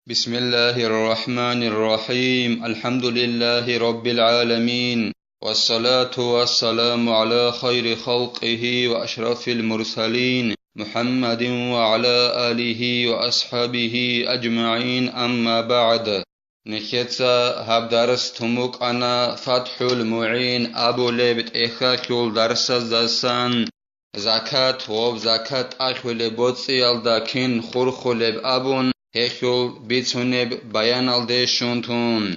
بسم الله الرحمن الرحيم الحمد لله رب العالمين والصلاة والسلام على خير خلقه وأشرف المرسلين محمد وعلى آله وأصحابه أجمعين أما بعد نخيتsa هبدرس تموك أنا فتح المعين أبو لبت إخاكول درس زسان زكاة وب زكاة أخول بوتسي الدكين خورخولب أبون هيخول بيتونب بيان الدشونتون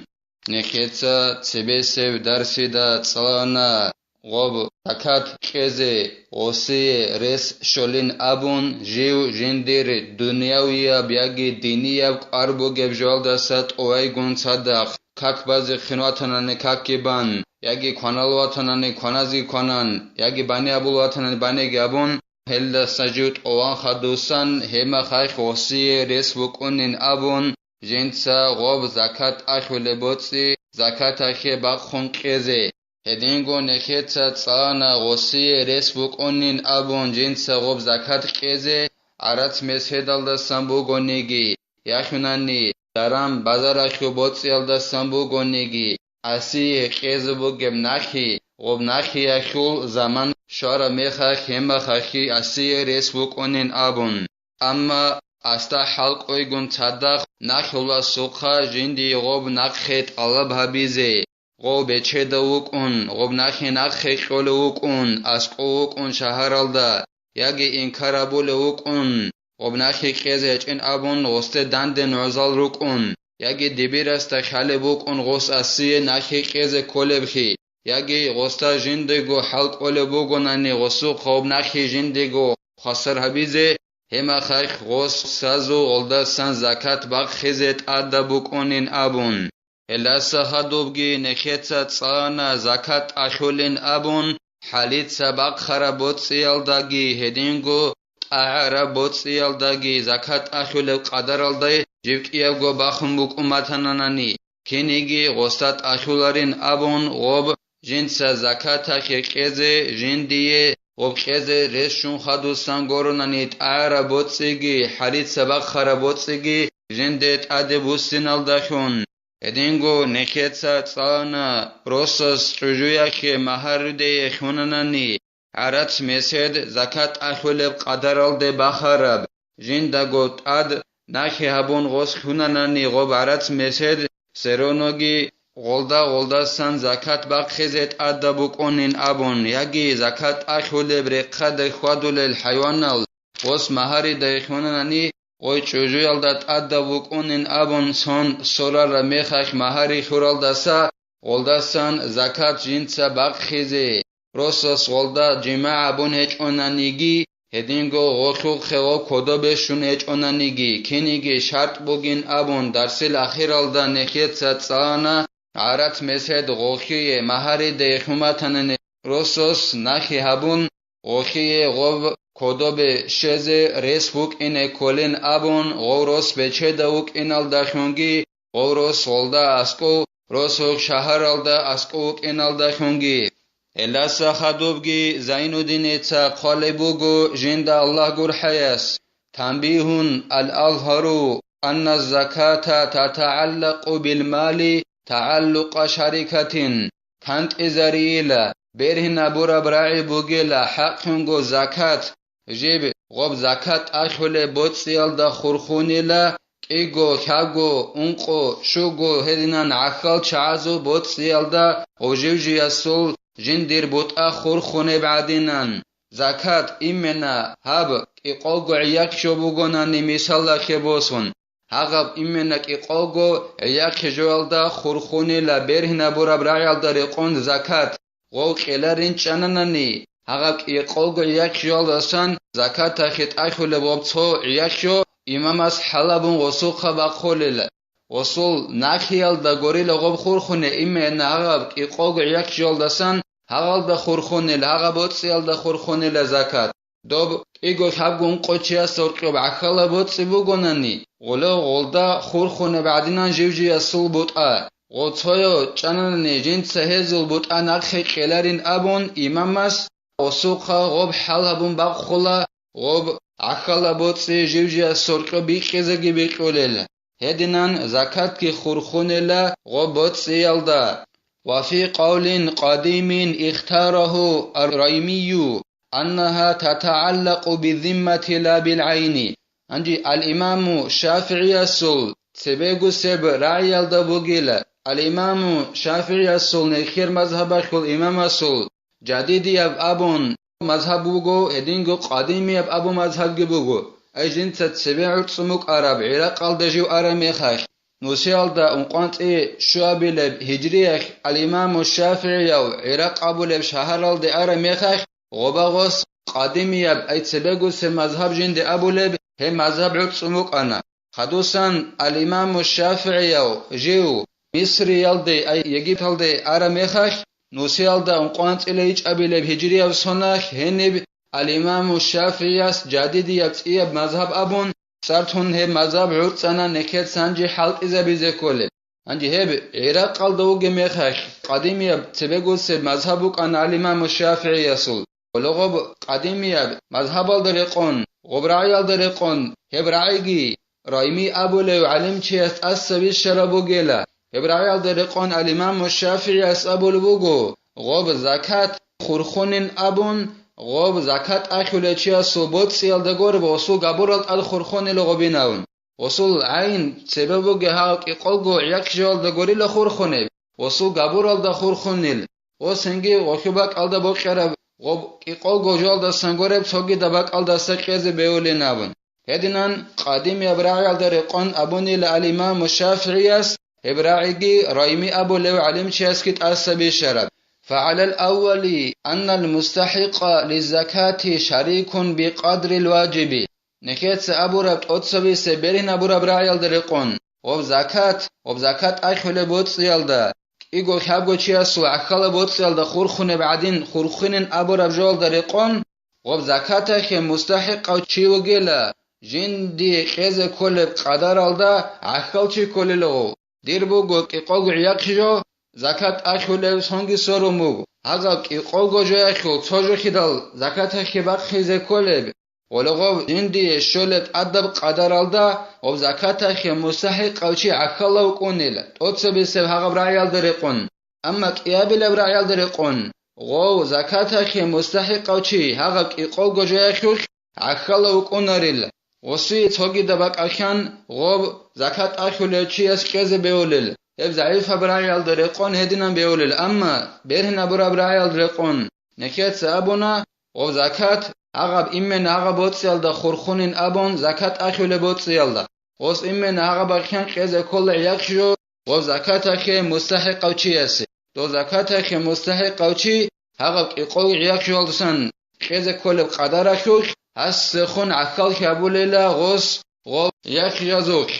نخيتsa تبسب درسي دا تصلانا غوب زكاة كيزي غوسي رس شولين أبون جيو جندير دنياوية بياجي دينية قربو جبجوال دست اويگون صدق كاك بازي خنواتناني كاكي بان ياجي كوانالواتناني كوانازي كوانان ياجي باني أبولواتناني باني جابون هل سجود اوان خدوسان هما خايخ غوسي رس بكونين أبون جنسا غوب زكاة أخول بوتسي زكاة أخي باخون كيزي هدينگو نخيتsa تصانا غوسي رس بكونين أبون جنسا غوب زكاة كيزي عرات مسهدال دا سنبو گونيگي يخوناني دارم بازار أخيو بوتسيال دا سنبو گونيگي أسي كيزي بوگب نخي غوب نخي أخيو زمان شارا ميخاخ هما خاخي أسي رس بكونين أبون أما استا حلق اويگون صدق نخولا سوخا جندي غوب نخيت قلب هبيزي غوب چدوكون غوب نخي نخي خولوكون اسقوكون شهرالدا ياگي انكرابولوكون غوب نخي خيزچن ابون غوست دند نوزال روكون ياگي دبيرستا خالبوكون غوس اسي نخي خيز كولبخي ياگي غوستا جندگو حلق اولبوگوناني غوسو خوب نخي جندگو خسر هبيزي هما خايخ غوس سازو غلدا سان زكاة باق خزت أدبوكونين أبون إلا سخدوبگي نخيتsa تصانا زكاة أخولين أبون حاليت سباق خرابوت سيالداگي هدينگو أعرابوت سيالداگي زكاة أخول قدر الداي جيبك إيابگو باخن بوك أمتناناني كينيگي غوستات أخولارين أبون غوب جنسا زكاة أخي كيزي جندية وبخيزه رشون خدو سانگورونانيت عربوتسيگي حريت سبق خرابوتسيگي جندت ادبوسين الدخون ادينگو نكيتسا تصانا روسس تجوياكي مهارده خوناناني عرات مسد زكاة اخولب قدر الده بخرب جندگوت اد نخي هبون غوس خوناناني غوب عرات مسد سرونوگي غولدا سان زكاة باق خزت أدبوكونين أبون ياگي زكاة أخول برقد خودول الحيوانال وس مهاري دايخوناني غوي چوجو يالدات أدبوكونين أبون سون سورار ميخاك مهاري خورال داسا غولدا سان زكاة جنسا باق خزي روسوس غولدا جماع أبون هج اونانيگي هدينگو غوخو خو كودو بشون هج اونانيگي كينيگي شرط بوگين أبون درسل أخيرالدا نخيت ساتسانا عرات مسد غوخي مهاري ديخمتنن روسوس نخي هبون غوخي غوب كودوب شز ريسبوك إن كولين أبون غوروس بچدوك إن الدخونگي غوروس غولدا أسكو روسوك شهرالدا أسكوك إن الدخونگي إلا سخدوبگي زين الدين قالبوغو جند الله غور حياس تنبيهون الأظهر أن الزكاة تتعلق بالمال تعلق شركة كانت إزاريلا بيرهن بورا براعي بوغيلا حقنگو زكاة جيب غوب زكاة أخول بوتسيال دا خورخونيلا إيغو كاغو انقو شوغو هدنان عخال چعزو بوتسيال دا وجيوجي يسول جندير بوتا خورخوني بعدينان زكاة إمنا هاب إيقوغو عياك شوبوغوناني مثال خبوسون هغب إمنك إقوغو عياك جوالدا خورخوني لبيرهنا بورا برايالدا ريقون زكاة غوك إلارين چاناناني هغب إقوغو عياك جوالدا سان زكاة تخيط أخول بوبتو عياك جو إماماس حلبون غسوخا باقوليلا غسول ناخيالدا غوريلا غوب خورخوني إمنا هغب إقوغو عياك جوالدا سان هغالدا خورخوني لهغب وطسيالدا خورخوني لزكاة دوب إيغو حبگون قوچيا سورقيو بعخلا بوت سيبوغوناني غولدا خورخونه بعدين جيوجي يسول بوتا غوتويو چاناني جنس هزل بوتا نخي خيلارين أبون إماماس وسوقا غوب حلبون بقخلا غوب عخلا بوت سي جيوجي سورقيو بيخيزگي بيقوليلا هدنان زكاة كي خرخونلا غبوت يلدا. وفي قول قديم اختاره الريمي أنها تتعلق بالذمة لا بالعين. عندي الإمام الشافعي السل سبيغو سب رعي الدبوغيلا. الإمام الشافعي السل نخير مذهبك الإمام السل جديد يب أبون مذهبوغو هدينغو قديم يب أبو مذهب جبوغو أي جنت سبيع تسموك عرب عراق الدجيو أرميخاخ نوسيال دا انقانت شوابي لب هجريخ الإمام الشافعي أو عراق أبو لب شهر الدي أرميخاخ غباغوس قديم يب أي سبيغو سب مذهب جند أبو لب هم مذهب عتسموك أنا خدوسان الإمام الشافعي أو جيو مصر يلدي أي يجيب يلدي أرميخاخ نوسيال دا انقانت إليج أبي لب هجري أو سناخ هنب الإمام الشافعي جديد يب مذهب أبون سارتون هب مذهب عرصنا نكت سانجي حلق إذا بيزكولي عندي هب عراق قلدو جميخاخ قديم يب تبقوا سب مذهبك أن الإمام الشافعي يسول ولغب قديم يب مذهب الدريقون غبرعي الدريقون هب رعيقي رايمي أبو ليو علم چيست أسبي الشربو جيلا هب رعي الدريقون الإمام الشافعي أسأبو لبوغو غب زكاة خرخون أبون غوب زكاة أكل چيا صوبوت سيال دغور وصول غبورال الخرخون لغبيناون وصول عين سببو جهاك يقولغو يكجول دغوري لخرخونه وصول غبورال دخرخونيل وسنگي وخباك الدا بوخرب غوب يقولغو جول دا سنگورب سوغي دباك الدا سقيز بيوليناون هدينان قديم يبراعي الدرقون ابوني الامام الشافعيس ابراعيغي رايمي ابو لو علم چيسكيت اسبي شرب فعلى الأول أن المستحق للزكاة شريك بقدر الواجب نكيت أبو رب أتصبي سبرين أبو رب رعيال درقون وبزكاة أخل بوت يلدا إيغو خابغو چياسو أخل بوت يلدا خورخون بعدين خورخون أبو رب جول درقون وبزكاة خي مستحق أو چيو جيلا جن دي خيز كل قدر الدا أخل چي كل لغو دير بوغو إيقوغو عياقشو زكاة أخول سونغي سورمو هذا إيقوغو جو أخول توجو خدال زكاة خباق خيزة كولب ولغو جندي شولت أدب قدر الدا وبزكاة خي مستحق أو شي أخلو كونيل أتصبي سب هغب رعيال درقون أما كيابل برعيال درقون غو زكاة خي مستحق أو شي هغب إيقوغو جو أخول أخلو كوناريل وصي توغي دباك أخيان غو زكاة أخول شي أسكيز بيوليل هب ضعيف برعيال درقون هدينا بيولل أما بيرهن برا برعيال درقون نكيت سأبونا وزكاة أغب إمن أغب وتصيال دا خورخون أبون زكاة أخول بوتصيال دا وص إمن أغب أخيان قيز كل يكشو وزكاة أخي مستحق أو چياسي دو زكاة أخي مستحق أو چي أغب إقوي يكشو لسان قيز كل قدر أخوك هسخون عقل كابوليلا غص غو يكشوك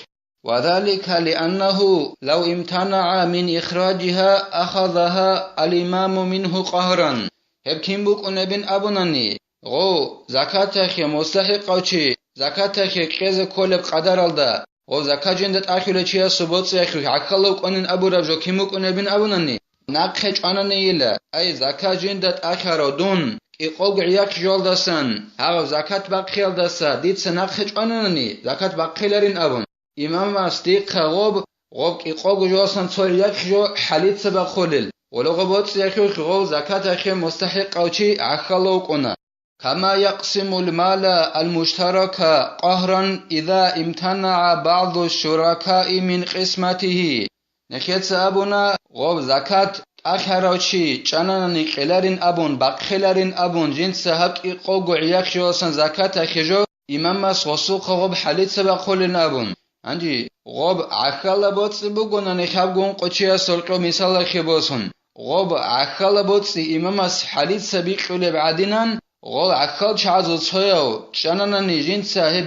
وذلك لأنه لو امتنع من إخراجها أخذها الإمام منه قهرا هب كيمبوك ونبين أبناني غو زكاة خي مستحق أو چي زكاة خي قيز كولب قدر الدا غو زكاة جندت أخير چيا سبوت سيخي عقلوك ونن أبو ربجو كيمبوك ونبين أبناني ناقخج أناني إلا أي زكاة جندت أخير دون إقوغ عياك جول داسان هاو زكاة باقيال داسا ديت سناقخج أناني زكاة باقيلرين أبن إمام أصديق غوب إقوغ جواسان صور يكجو حليت سبا خلل ولو غبوت يكجو غو زكاة أخي مستحق أو چي عخلوك أنا كما يقسم المال المشترك قهرا إذا امتنع بعض الشركاء من قسمته نكيت سأبونا غو زكاة أخي أو چي چاناني قلرين أبون باقخلرين أبون جنس حق إقوغ عياك جواسان زكاة أخي جو إمام أصوصوق غوب حليت سبا خلل أبون عندي غوب عخلا بوتس بوغونا نخابغون قوچيا سولقو مثال خبوسون غوب عخلا بوتس إمامس حليت سبيق لبعدينان غوب عخل شعزو تصويو چانانا نجين ساهي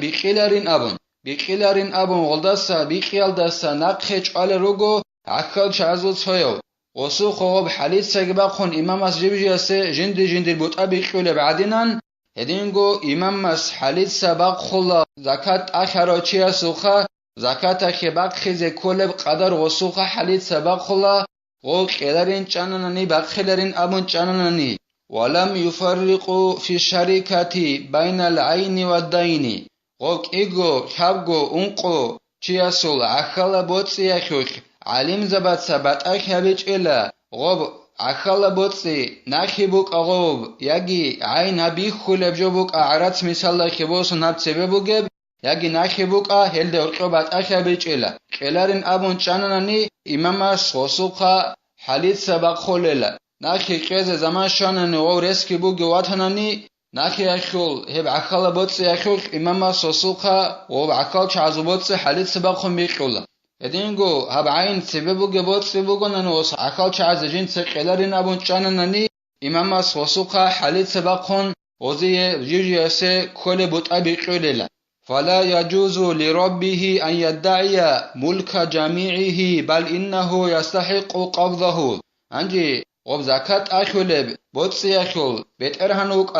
بيقيلارين أبون غلداسا بيقيال داسا ناقخيج آل روغو عخل شعزو تصويو وصو غوب حليت ساقباقون إمامس جبجياسي جندي بوتا بيقيو لبعدينان هدينغو إمامس حليت سباق خلا زكاة آخرو چيا سوخا زكاة خباق خيزي كولب قدر وسوخا حليت سباق خلا غو قيلرين چاناناني باقخلرين أبون چاناناني ولم يفرقوا في الشركة بين العين والدين غو إيغو خابغو أنقو چیاسول عخلا بوتسی اخوخ علیم زبط سبت اخی بیچیلا غب عخلا بوتسی نخی بوک اغوب یگی عین بی خولب جو بوک اعرات مثال خبوس نب سبه بوگب یگی نخی بوک هل دورقو بات اخی بیچیلا کلارین ابون چاننانی امام سوسوخا حلیت سبق خوللا نخی قیز زمان شاننی او رسکی بوگی واتنانی نخی اخول هب عخلا بوتسی اخوخ امام سوسوخا و عخال چعزو بوتسی حلیت سبق خون بیقولا ادینگو هب عین سببو گبوت سببو ننوس عخال چعز جین سقلاری نبون چاننانی امام سوسوخا حلیت سبق خون وزی جیجی اسه کل بوت ابی قولیلا فلا يجوز لربه أن يدعي ملك جميعه بل إنه يستحق قبضه أنجي غب زكاة أخول بوتسي أخول بيت إرهنوك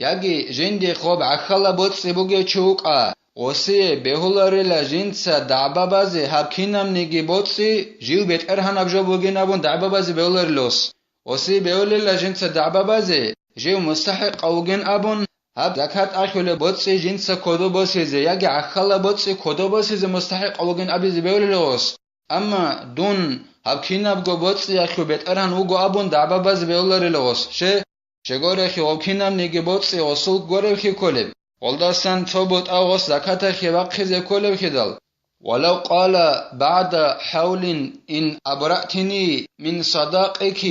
يجي جندي خب عخلا بوتسي بوغي چوك وسي بهولاريلا جنسا دعبابازي هبكينم نيجي بوتسي جيو بيت إرهن أبجو بوغي نابون دعبابازي بهولاريلوس وسي بهولاريلا جنسا دعبابازي جيو مستحق أوغين أبون هب زکات اخول بوتسی جنس کدو بوسیزه یکی عخلا بوتسی کدو بوسیزه مستحق اوگن ابی زبیولوس اما دون هب کیناب گو بوتسی اخو بیت ارهن وگو ابون دعبا باز بیولوس شگوره خی وکینام نگی بوتسی اصول گوره خی کلب والدستان تو بوت اوغس زکات خی وقخیز کلب خیدال ولو قال بعد حول إن أبرأتني من صداقك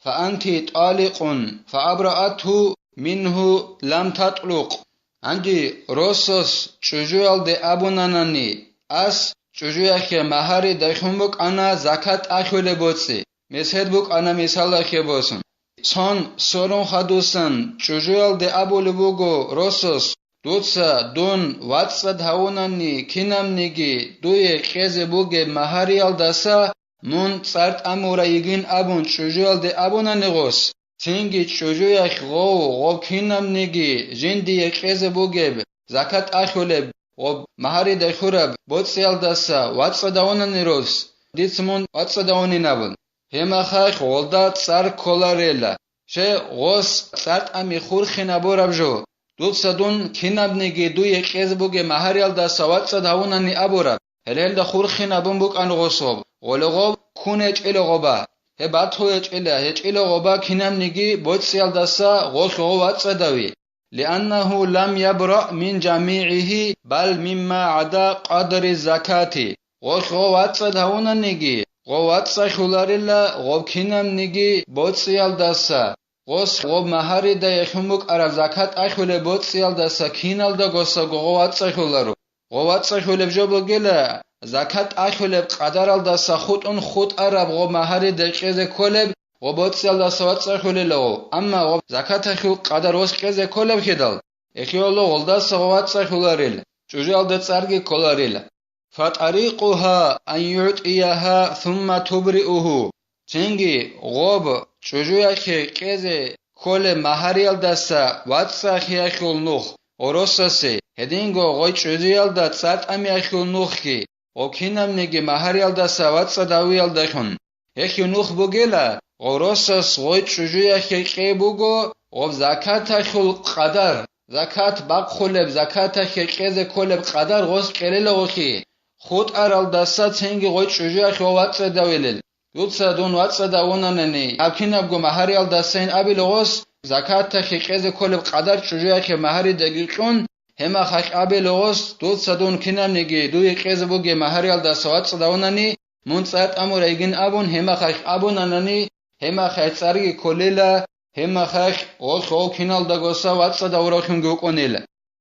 فأنت طالق فأبرأته منه لم تطلق عندي روسوس چجوال دي ابوناناني اس چجويخي مهاري دخمبك انا زكات اخول بوتسي مسهد بوك انا مثال اخي بوسن son sorun hadusan çucual de abolubugo rosos dutsa don watsa dhaunani kinamnigi duye keze buge maharial dasa mun tsart amura yigin abun çucual de abunani gos tingi çucuya go kinamnigi jindi keze buge zakat akhuleb o mahari de khurab botsial dasa watsa dhaunani ros ditsmun watsa dhaunani nabun هما خاخ ولدات سر کلارلا شه غوس سرت امی خور خینا بورب جو دو صدون کیناب نگی دو یک از بوگه مهاریال دا سوات صداونانی ابورب هلهل دا خور خینا بون بوگ ان غوسوب ولغوب کونچ الغوبا he bathoyç ele heç ilغوبا kinam nigi botsiyal dasa غوس غوات صداوي لانه لم يبرأ من جميعه بل مما عدا قدر الزكاه غوس غوات صداونانی غوات سخولاريلا غوب كينام نيجي بوتسيال داسا غوس غوب مهاري دا يخمبوك عرب زكاة اخول بوتسيال داسا كينال دا غوسا غوات سخولارو غوات سخول بجوبو گلا زكاة اخول قدرال داسا خود عرب غوب مهاري دا قيزه كولب غوب بوتسيال داسا وات سخول لغو اما غوب زكاة اخول قدر وس قيزه كولب خدال اخيولو غلداسا غوات سخولاريلا چوجال دا تسارگي كولاريلا فطريقها أن يعطيها ثم تبرئه تنجي غوب چوجوياكي كيزي كل مهاريال داسا واتسا خياخول نوخ اوروساسي هدينگو غوي چوجويال دا تسات امياخول نوخ كي وكينام نيجي مهاريال داسا واتسا داويال داخون اخي نوخ بوگيلا اوروساس غوي چوجوياكي كي بوگو غوب زكاة خول قدر زكاة باق خولب زكاة خي كيزي كولب قدر غوز قليل غوخي خود ارال دستا تنگی غوی چوجویا خوات صداویلل یود صدون وات صداونننی ابکینب گو مهاریال دستین ابی لغوس زکات تخیقز کلب قدر چوجویا که مهاری دقیقون هما خاک ابی لغوس دود صدون کینم نگی دوی قیز بوگی مهاریال دستا وات صداوننی منصات امور ایگین ابون هما خاک ابونننی هما خاک سرگی کلیلا هما خاک غول خو کینال دگوسا وات صداوراخون گو کنیل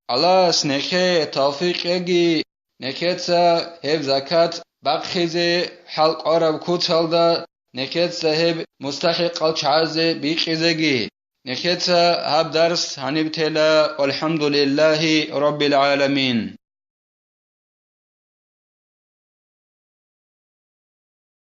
الله سنخه توفیق یگی نکتسا هب زکات بخیزه حلق عرب کوتالدا نکتسا هب مستحق الچعزه بیخیزگی نکتسا هب درس هنبتلا والحمد لله رب العالمين